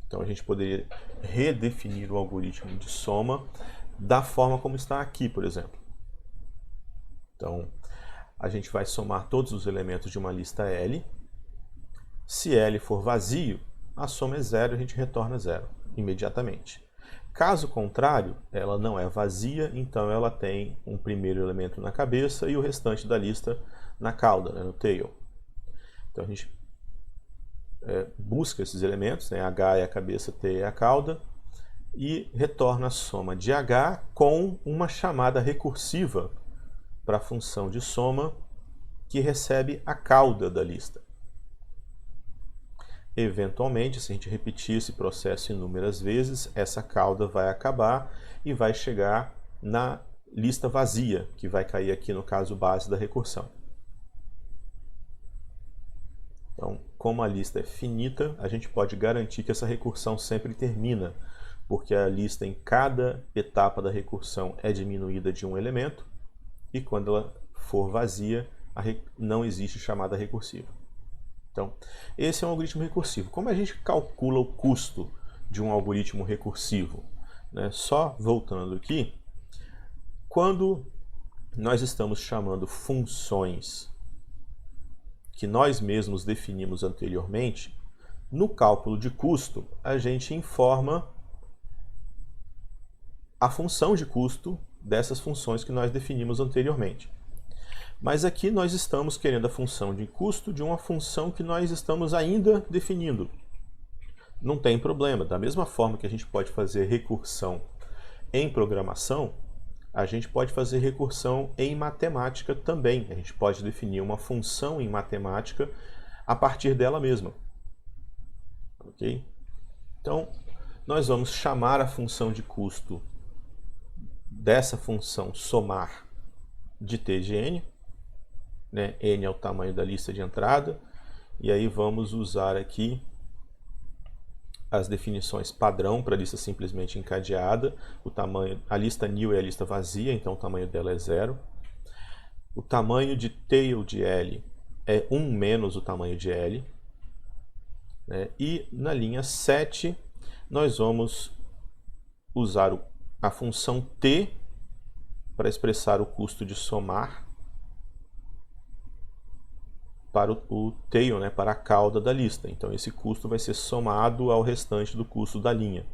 Então a gente poderia redefinir o algoritmo de soma da forma como está aqui, por exemplo. Então a gente vai somar todos os elementos de uma lista L. Se L for vazio, a soma é zero e a gente retorna zero imediatamente. Caso contrário, ela não é vazia, então ela tem um primeiro elemento na cabeça e o restante da lista na cauda, né, no tail. Então a gente busca esses elementos, né, H é a cabeça, T é a cauda, e retorna a soma de H com uma chamada recursiva para a função de soma que recebe a cauda da lista. Eventualmente, se a gente repetir esse processo inúmeras vezes, essa cauda vai acabar e vai chegar na lista vazia, que vai cair aqui no caso base da recursão. Então, como a lista é finita, a gente pode garantir que essa recursão sempre termina, porque a lista em cada etapa da recursão é diminuída de um elemento, e quando ela for vazia, não existe chamada recursiva. Então, esse é um algoritmo recursivo. Como a gente calcula o custo de um algoritmo recursivo? Né? Só voltando aqui, quando nós estamos chamando funções que nós mesmos definimos anteriormente, no cálculo de custo, a gente informa a função de custo dessas funções que nós definimos anteriormente. Mas aqui nós estamos querendo a função de custo de uma função que nós estamos ainda definindo. Não tem problema. Da mesma forma que a gente pode fazer recursão em programação, a gente pode fazer recursão em matemática também. A gente pode definir uma função em matemática a partir dela mesma. Ok? Então, nós vamos chamar a função de custo dessa função somar de t de n. Né? N é o tamanho da lista de entrada, e aí vamos usar aqui as definições padrão para a lista simplesmente encadeada. O tamanho, a lista new é a lista vazia, então o tamanho dela é 0. O tamanho de tail de L é 1 menos o tamanho de L. Né? E na linha 7 nós vamos usar a função t para expressar o custo de somar para o tail, né, para a cauda da lista. Então esse custo vai ser somado ao restante do custo da linha.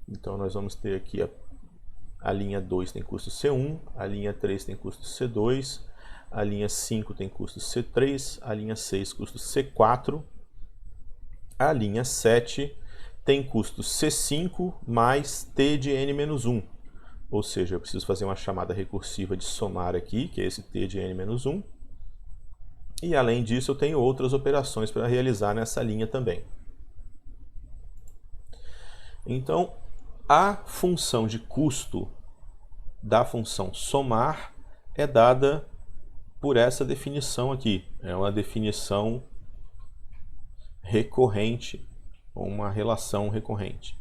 Então nós vamos ter aqui a linha 2 tem custo C1, a linha 3 tem custo C2, a linha 5 tem custo C3, a linha 6 custo C4, a linha 7 tem custo C5 mais T de n menos 1. Ou seja, eu preciso fazer uma chamada recursiva de somar aqui, que é esse t de n menos 1. E além disso, eu tenho outras operações para realizar nessa linha também. Então, a função de custo da função somar é dada por essa definição aqui. É uma definição recorrente, ou uma relação recorrente.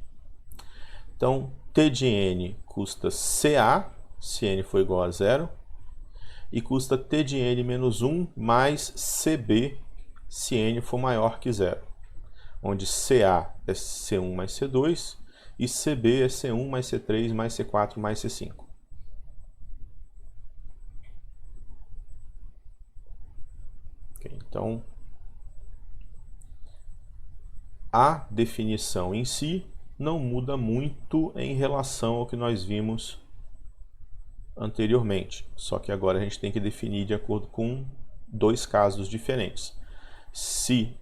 Então, t de n custa CA, se n for igual a 0, e custa t de n menos 1 mais CB, se n for maior que 0, onde CA é C1 mais C2 e CB é C1 mais C3 mais C4 mais C5. Okay, então, a definição em si não muda muito em relação ao que nós vimos anteriormente. Só que agora a gente tem que definir de acordo com dois casos diferentes. Se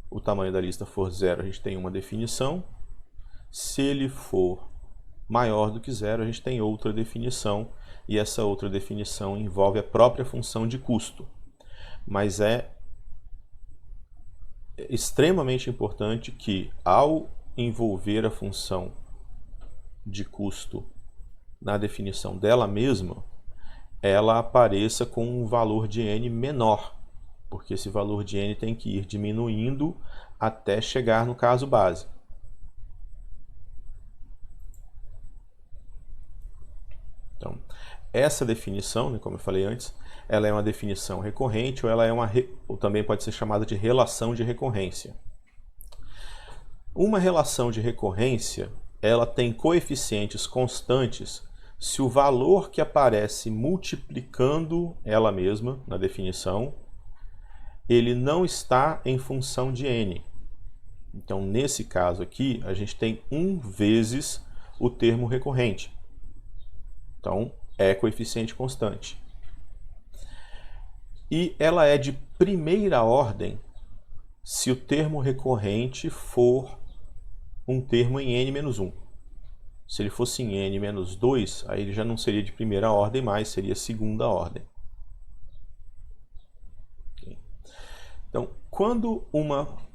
o tamanho da lista for 0, a gente tem uma definição. Se ele for maior do que 0, a gente tem outra definição. E essa outra definição envolve a própria função de custo. Mas é extremamente importante que, ao envolver a função de custo na definição dela mesma, ela apareça com um valor de n menor, porque esse valor de n tem que ir diminuindo até chegar no caso base. essa definição, né, como eu falei antes, ela é uma definição recorrente ou ela é ou também pode ser chamada de relação de recorrência. Uma relação de recorrência, ela tem coeficientes constantes se o valor que aparece multiplicando ela mesma na definição, ele não está em função de n. Então, nesse caso aqui, a gente tem 1 vezes o termo recorrente. Então, é coeficiente constante. E ela é de primeira ordem se o termo recorrente for um termo em n-1. Se ele fosse em n-2, aí ele já não seria de primeira ordem, mas seria segunda ordem. Então, quando uma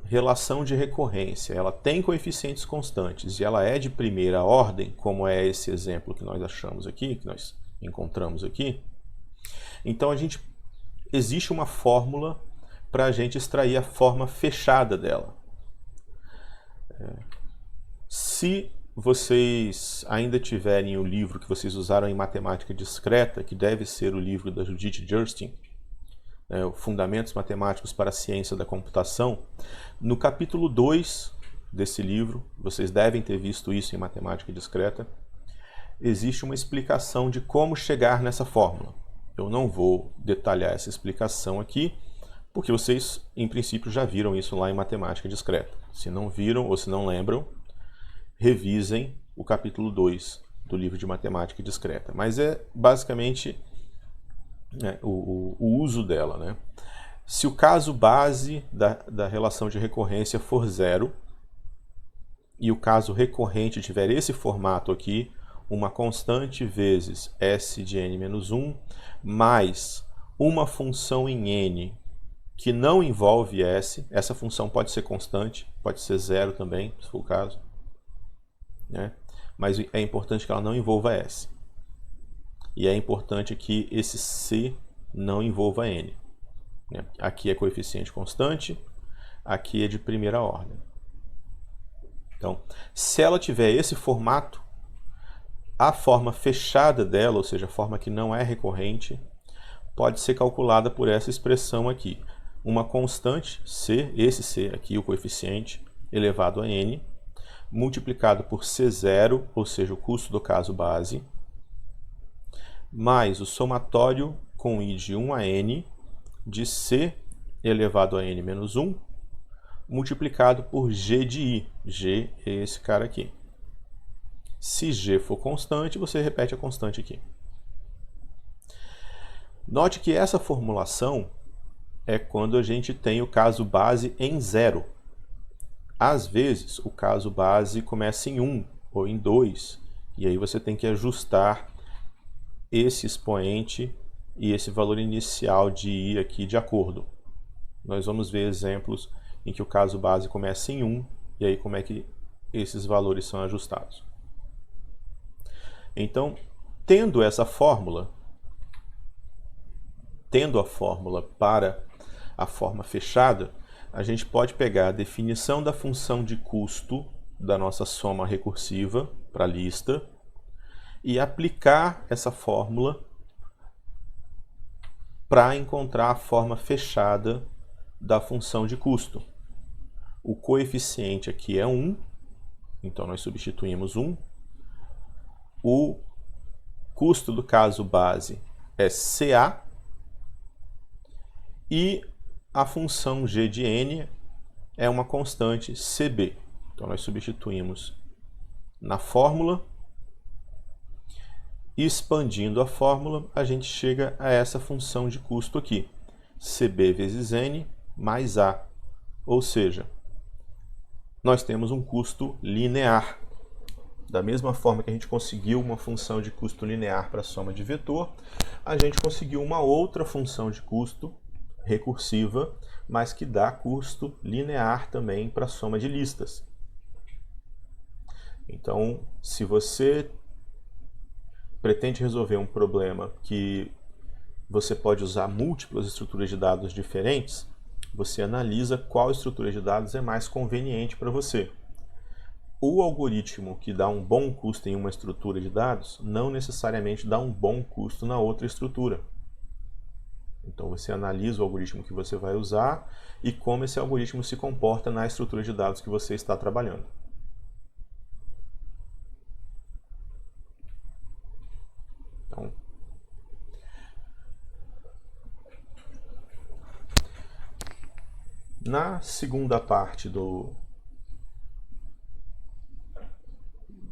relação de recorrência ela tem coeficientes constantes e ela é de primeira ordem, como é esse exemplo que nós achamos aqui, que nós encontramos aqui, então existe uma fórmula para a gente extrair a forma fechada dela. Se vocês ainda tiverem o livro que vocês usaram em matemática discreta, que deve ser o livro da Judith Gerstein, Fundamentos Matemáticos para a Ciência da Computação, no capítulo 2 desse livro, vocês devem ter visto isso em matemática discreta, existe uma explicação de como chegar nessa fórmula. Eu não vou detalhar essa explicação aqui, porque vocês, em princípio, já viram isso lá em matemática discreta. Se não viram ou se não lembram, revisem o capítulo 2 do livro de matemática discreta. Mas é basicamente o uso dela. Né? Se o caso base da relação de recorrência for 0, e o caso recorrente tiver esse formato aqui, uma constante vezes s de n-1, mais uma função em n que não envolve s, essa função pode ser constante, pode ser 0 também, se for o caso, né? Mas é importante que ela não envolva s. E é importante que esse c não envolva n. Né? Aqui é coeficiente constante, aqui é de primeira ordem. Então, se ela tiver esse formato, a forma fechada dela, ou seja, a forma que não é recorrente, pode ser calculada por essa expressão aqui. Uma constante, c, esse c aqui, o coeficiente, elevado a n, multiplicado por c0, ou seja, o custo do caso base, mais o somatório com i de 1 a n de c elevado a n menos 1, multiplicado por g de i. G é esse cara aqui. Se g for constante, você repete a constante aqui. Note que essa formulação é quando a gente tem o caso base em 0. Às vezes, o caso base começa em 1 ou em 2, e aí você tem que ajustar esse expoente e esse valor inicial de i aqui de acordo. Nós vamos ver exemplos em que o caso base começa em 1, e aí como é que esses valores são ajustados. Então, tendo essa fórmula, tendo a fórmula para a forma fechada, a gente pode pegar a definição da função de custo da nossa soma recursiva para a lista e aplicar essa fórmula para encontrar a forma fechada da função de custo. O coeficiente aqui é 1, então nós substituímos 1. O custo do caso base é CA e a função g de n é uma constante CB. Então nós substituímos na fórmula e expandindo a fórmula a gente chega a essa função de custo aqui, CB vezes n mais A, ou seja, nós temos um custo linear. Da mesma forma que a gente conseguiu uma função de custo linear para a soma de vetor, a gente conseguiu uma outra função de custo recursiva, mas que dá custo linear também para a soma de listas. Então, se você pretende resolver um problema que você pode usar múltiplas estruturas de dados diferentes, você analisa qual estrutura de dados é mais conveniente para você. o algoritmo que dá um bom custo em uma estrutura de dados não necessariamente dá um bom custo na outra estrutura. Então você analisa o algoritmo que você vai usar e como esse algoritmo se comporta na estrutura de dados que você está trabalhando. Então, na segunda parte do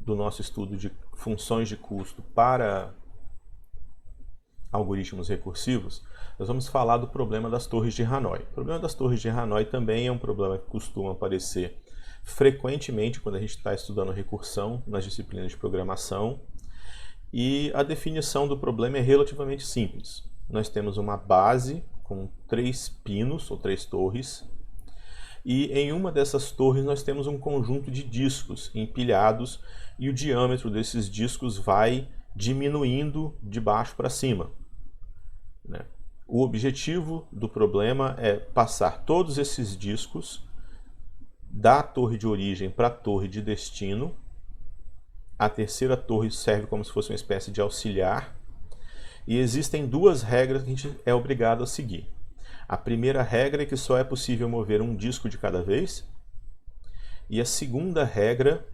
nosso estudo de funções de custo para algoritmos recursivos, nós vamos falar do problema das torres de Hanoi. O problema das torres de Hanoi também é um problema que costuma aparecer frequentemente quando a gente está estudando recursão nas disciplinas de programação. E a definição do problema é relativamente simples. Nós temos uma base com 3 pinos ou 3 torres, e em uma dessas torres nós temos um conjunto de discos empilhados e o diâmetro desses discos vai diminuindo de baixo para cima. O objetivo do problema é passar todos esses discos da torre de origem para a torre de destino. A terceira torre serve como se fosse uma espécie de auxiliar. E existem 2 regras que a gente é obrigado a seguir. A primeira regra é que só é possível mover um disco de cada vez. E a segunda regra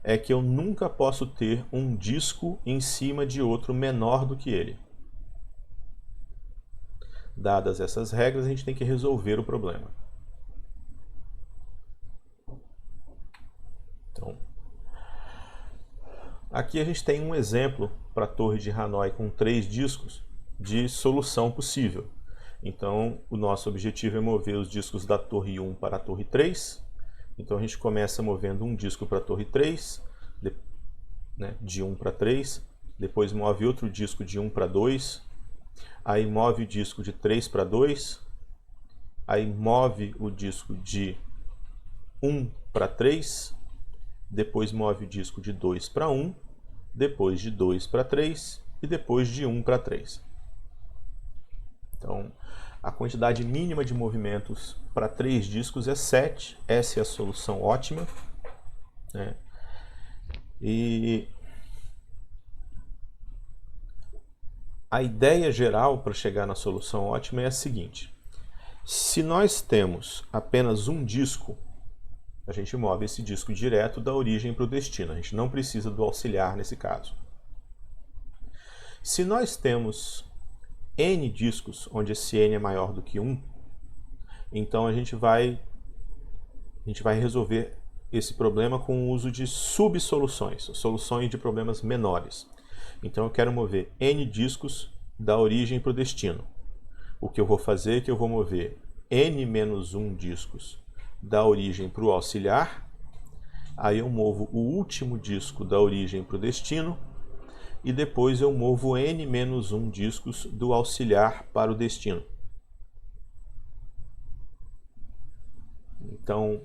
é que eu nunca posso ter um disco em cima de outro menor do que ele. Dadas essas regras, a gente tem que resolver o problema. Então, aqui a gente tem um exemplo para a torre de Hanoi com 3 discos de solução possível. Então, o nosso objetivo é mover os discos da torre 1 para a torre 3. Então, a gente começa movendo um disco para a torre 3, de 1 para 3. Depois move outro disco de 1 para 2. Aí move o disco de 3 para 2. Aí move o disco de 1 para 3. Depois move o disco de 2 para 1. Depois de 2 para 3. E depois de 1 para 3. Então, a quantidade mínima de movimentos para 3 discos é 7. Essa é a solução ótima. E a ideia geral para chegar na solução ótima é a seguinte. Se nós temos apenas um disco, a gente move esse disco direto da origem para o destino. A gente não precisa do auxiliar nesse caso. Se nós temos N discos, onde esse N é maior do que 1, então a gente vai resolver esse problema com o uso de subsoluções, soluções de problemas menores. Então eu quero mover N discos da origem para o destino. O que eu vou fazer é que eu vou mover N menos 1 discos da origem para o auxiliar, aí eu movo o último disco da origem para o destino, e depois eu movo N menos 1 discos do auxiliar para o destino. Então,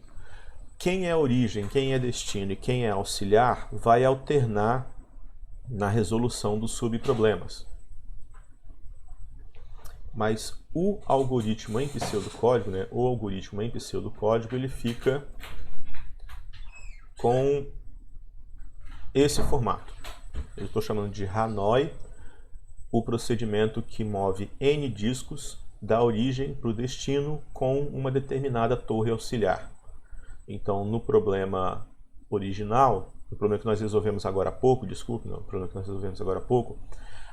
quem é origem, quem é destino e quem é auxiliar vai alternar na resolução dos subproblemas. Mas o algoritmo em pseudocódigo, ele fica com esse formato. Eu estou chamando de Hanoi, o procedimento que move N discos da origem para o destino com uma determinada torre auxiliar. Então, no problema original, no problema que nós resolvemos agora há pouco,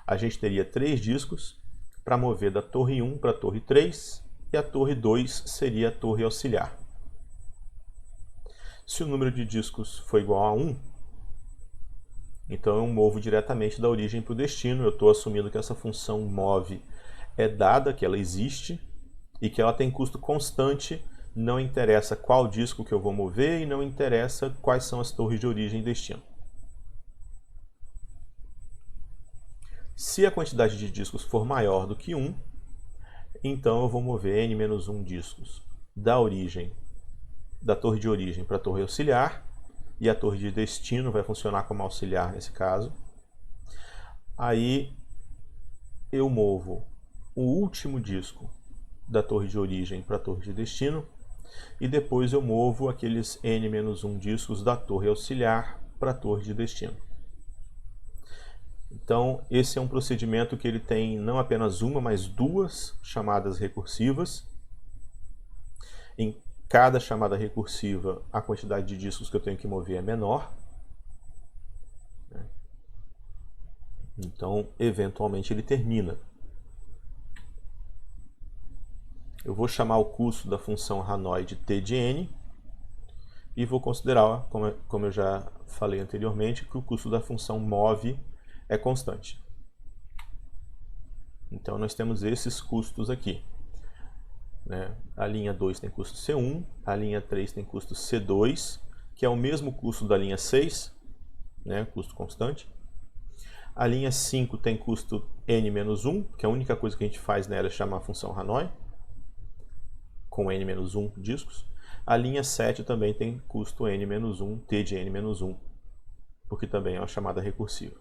a gente teria 3 discos para mover da torre 1 para a torre 3, e a torre 2 seria a torre auxiliar. Se o número de discos for igual a 1, então eu movo diretamente da origem para o destino. Eu estou assumindo que essa função move é dada, que ela existe, e que ela tem custo constante. Não interessa qual disco que eu vou mover e não interessa quais são as torres de origem e destino. Se a quantidade de discos for maior do que 1, então eu vou mover N menos 1 discos da torre de origem para a torre auxiliar, e a torre de destino vai funcionar como auxiliar nesse caso. Aí eu movo o último disco da torre de origem para a torre de destino, e depois eu movo aqueles n-1 discos da torre auxiliar para a torre de destino. Então, esse é um procedimento que ele tem não apenas uma, mas duas chamadas recursivas. Em cada chamada recursiva, a quantidade de discos que eu tenho que mover é menor. Então, eventualmente, ele termina. Eu vou chamar o custo da função Hanoi de t de n e vou considerar, como eu já falei anteriormente, que o custo da função move é constante. Então, nós temos esses custos aqui. A linha 2 tem custo C1, a linha 3 tem custo C2, que é o mesmo custo da linha 6, custo constante. A linha 5 tem custo n-1, que a única coisa que a gente faz nela é chamar a função Hanoi, com n-1 discos. A linha 7 também tem custo n-1, t de n-1, porque também é uma chamada recursiva.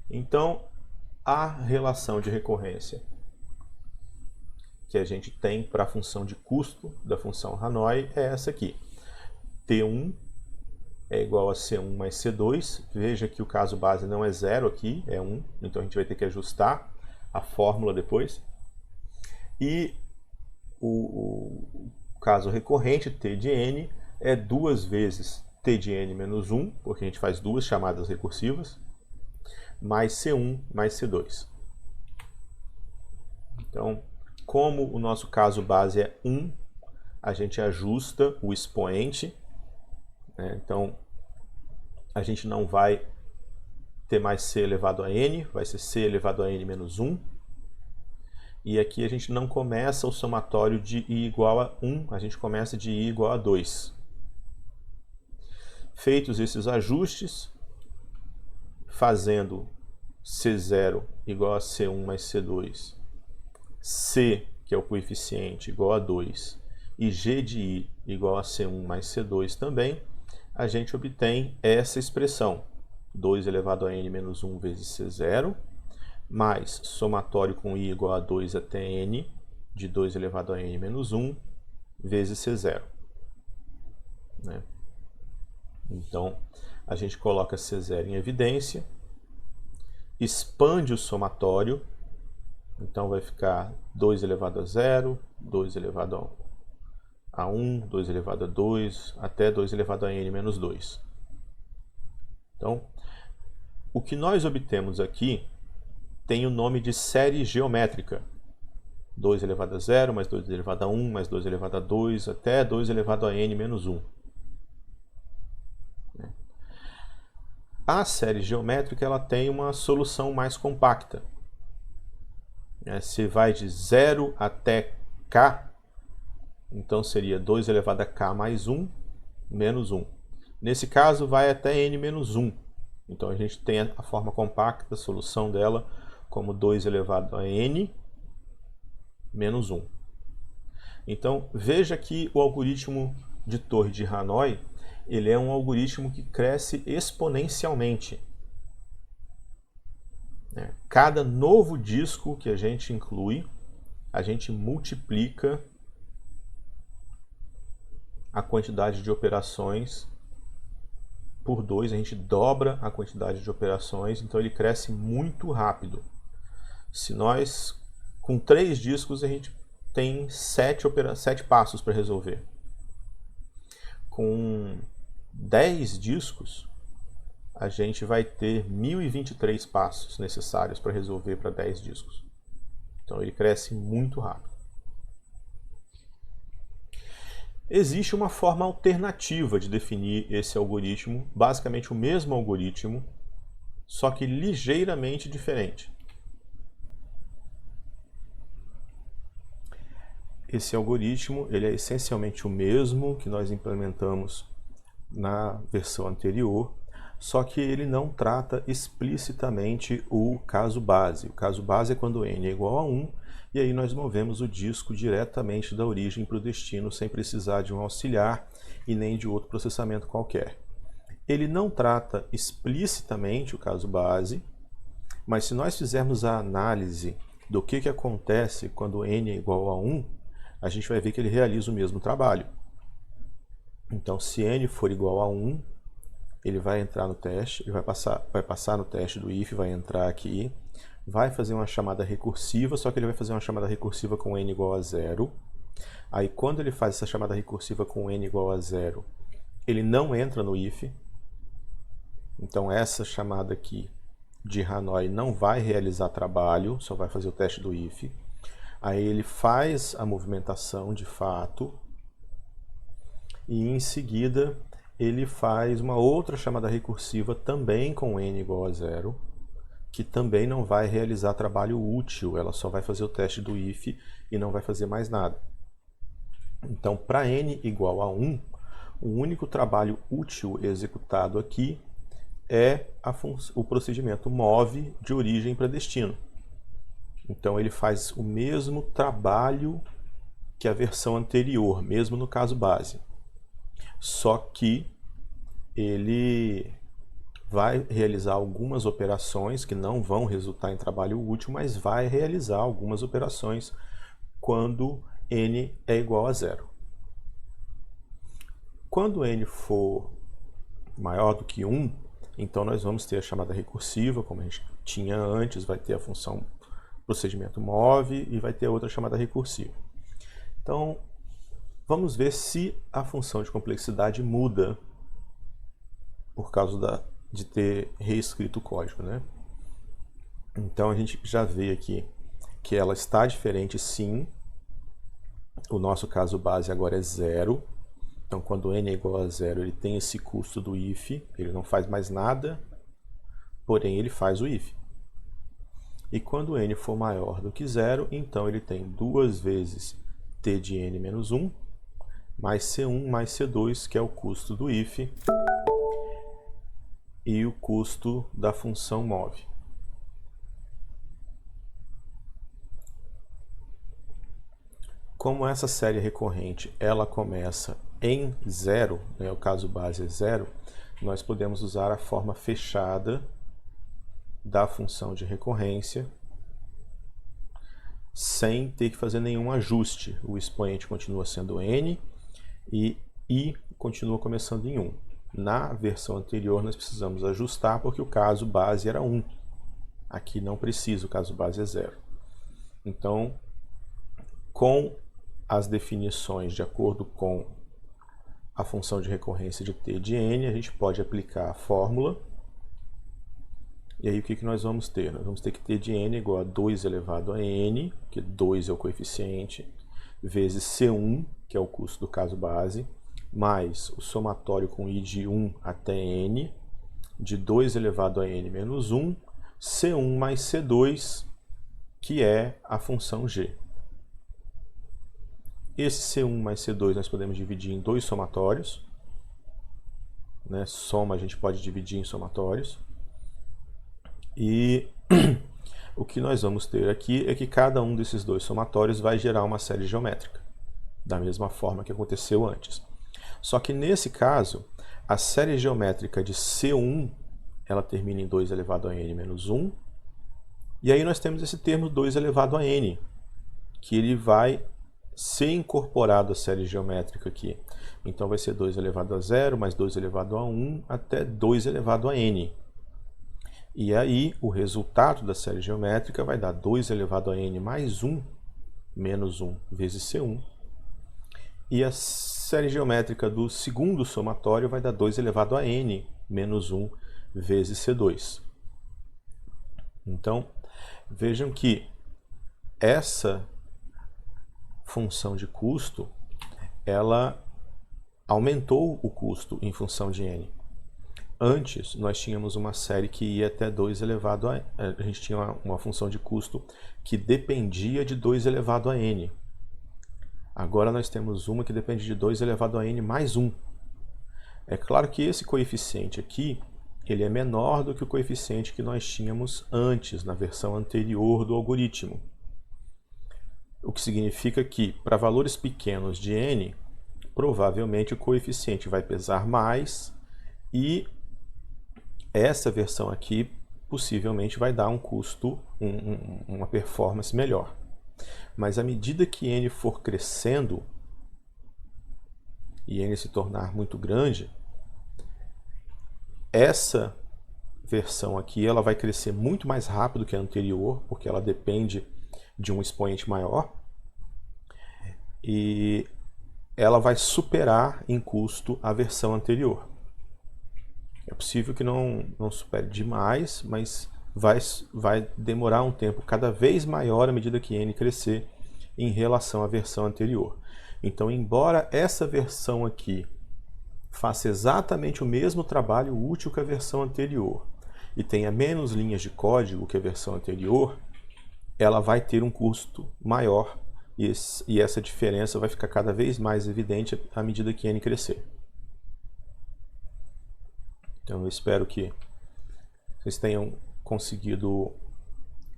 Então, a relação de recorrência que a gente tem para a função de custo da função Hanoi é essa aqui. T1 é igual a C1 mais C2. Veja que o caso base não é 0 aqui, é 1. Então a gente vai ter que ajustar a fórmula depois. E o caso recorrente, T de n, é 2 vezes T de n menos 1, porque a gente faz duas chamadas recursivas, mais C1 mais C2. Então, como o nosso caso base é 1, a gente ajusta o expoente. Então, a gente não vai ter mais c elevado a n, vai ser c elevado a n menos 1. E aqui a gente não começa o somatório de i igual a 1, a gente começa de i igual a 2. Feitos esses ajustes, fazendo C0 igual a C1 mais C2, C, que é o coeficiente, igual a 2, e G de I igual a C1 mais C2 também, a gente obtém essa expressão, 2 elevado a n menos 1 vezes C0, mais somatório com I igual a 2 até n, de 2 elevado a n menos 1, vezes C0. Então, a gente coloca C0 em evidência, expande o somatório, então vai ficar 2 elevado a 0, 2 elevado a 1, 2 elevado a 2, até 2 elevado a n menos 2. Então, o que nós obtemos aqui tem o nome de série geométrica. 2 elevado a 0, mais 2 elevado a 1, mais 2 elevado a 2, até 2 elevado a n menos 1. A série geométrica ela tem uma solução mais compacta. Se vai de 0 até k, então seria 2 elevado a k mais 1, menos 1. Nesse caso, vai até n menos 1. Então a gente tem a forma compacta, a solução dela, como 2 elevado a n menos 1. Então, veja que o algoritmo de torre de Hanoi, ele é um algoritmo que cresce exponencialmente. Cada novo disco que a gente inclui, a gente multiplica a quantidade de operações por 2, a gente dobra a quantidade de operações, então ele cresce muito rápido. Se nós, com 3 discos, a gente tem 7 passos para resolver. Com 10 discos, a gente vai ter 1023 passos necessários para resolver para 10 discos. Então ele cresce muito rápido. Existe uma forma alternativa de definir esse algoritmo, basicamente o mesmo algoritmo, só que ligeiramente diferente. Esse algoritmo ele é essencialmente o mesmo que nós implementamos na versão anterior, só que ele não trata explicitamente o caso base. O caso base é quando n é igual a 1, e aí nós movemos o disco diretamente da origem para o destino, sem precisar de um auxiliar e nem de outro processamento qualquer. Ele não trata explicitamente o caso base, mas se nós fizermos a análise do que acontece quando n é igual a 1, a gente vai ver que ele realiza o mesmo trabalho. Então, se n for igual a 1, ele vai entrar no teste, ele vai passar no teste do if, vai entrar aqui, vai fazer uma chamada recursiva, só que ele vai fazer uma chamada recursiva com n igual a 0. Aí, quando ele faz essa chamada recursiva com n igual a 0, ele não entra no if. Então, essa chamada aqui de Hanoi não vai realizar trabalho, só vai fazer o teste do if. Aí ele faz a movimentação de fato e em seguida ele faz uma outra chamada recursiva também com n igual a 0, que também não vai realizar trabalho útil, ela só vai fazer o teste do if e não vai fazer mais nada. Então, para n igual a 1, o único trabalho útil executado aqui é o procedimento move de origem para destino. Então ele faz o mesmo trabalho que a versão anterior, mesmo no caso base. Só que ele vai realizar algumas operações que não vão resultar em trabalho útil, mas vai realizar algumas operações quando n é igual a 0. Quando n for maior do que 1, então nós vamos ter a chamada recursiva, como a gente tinha antes, vai ter a função procedimento move e vai ter outra chamada recursiva. Então, vamos ver se a função de complexidade muda por causa de ter reescrito o código, né? Então, a gente já vê aqui que ela está diferente, sim. O nosso caso base agora é 0. Então, quando n é igual a 0, ele tem esse custo do if, ele não faz mais nada, porém ele faz o if. E quando n for maior do que 0, então ele tem 2 vezes t de n menos 1, mais c1 mais c2, que é o custo do if, e o custo da função move. Como essa série recorrente ela começa em 0, né, o caso base é 0, nós podemos usar a forma fechada da função de recorrência sem ter que fazer nenhum ajuste. O expoente continua sendo n e i continua começando em 1. Na versão anterior nós precisamos ajustar porque o caso base era 1. Aqui não precisa, o caso base é 0. Então, com as definições de acordo com a função de recorrência de t de n, a gente pode aplicar a fórmula. E aí o que nós vamos ter? Nós vamos ter que t de n é igual a 2 elevado a n, que 2 é o coeficiente, vezes c1, que é o custo do caso base, mais o somatório com i de 1 até n, de 2 elevado a n menos 1, c1 mais c2, que é a função g. Esse C1 mais C2 nós podemos dividir em dois somatórios. Né? Soma a gente pode dividir em somatórios. E o que nós vamos ter aqui é que cada um desses dois somatórios vai gerar uma série geométrica, da mesma forma que aconteceu antes. Só que nesse caso, a série geométrica de C1 ela termina em 2 elevado a n menos 1. E aí nós temos esse termo 2 elevado a n, que ele vai ser incorporado à série geométrica aqui. Então vai ser 2 elevado a 0 mais 2 elevado a 1 até 2 elevado a n. E aí o resultado da série geométrica vai dar 2 elevado a n mais 1 menos 1 vezes C1. E a série geométrica do segundo somatório vai dar 2 elevado a n menos 1 vezes C2. Então, vejam que essa função de custo, ela aumentou o custo em função de n. Antes, nós tínhamos uma série que ia até 2 elevado a... A gente tinha uma função de custo que dependia de 2 elevado a n. Agora nós temos uma que depende de 2 elevado a n mais 1. É claro que esse coeficiente aqui, ele é menor do que o coeficiente que nós tínhamos antes, na versão anterior do algoritmo. O que significa que, para valores pequenos de n, provavelmente o coeficiente vai pesar mais e essa versão aqui possivelmente vai dar um custo, uma performance melhor. Mas à medida que n for crescendo, e n se tornar muito grande, essa versão aqui ela vai crescer muito mais rápido que a anterior, porque ela depende de um expoente maior, e ela vai superar em custo a versão anterior. É possível que não supere demais, mas vai demorar um tempo cada vez maior à medida que n crescer em relação à versão anterior. Então, embora essa versão aqui faça exatamente o mesmo trabalho útil que a versão anterior e tenha menos linhas de código que a versão anterior, ela vai ter um custo maior e essa diferença vai ficar cada vez mais evidente à medida que n crescer. Então eu espero que vocês tenham conseguido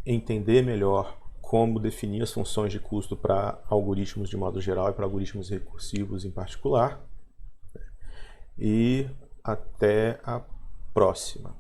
entender melhor como definir as funções de custo para algoritmos de modo geral e para algoritmos recursivos em particular. E até a próxima.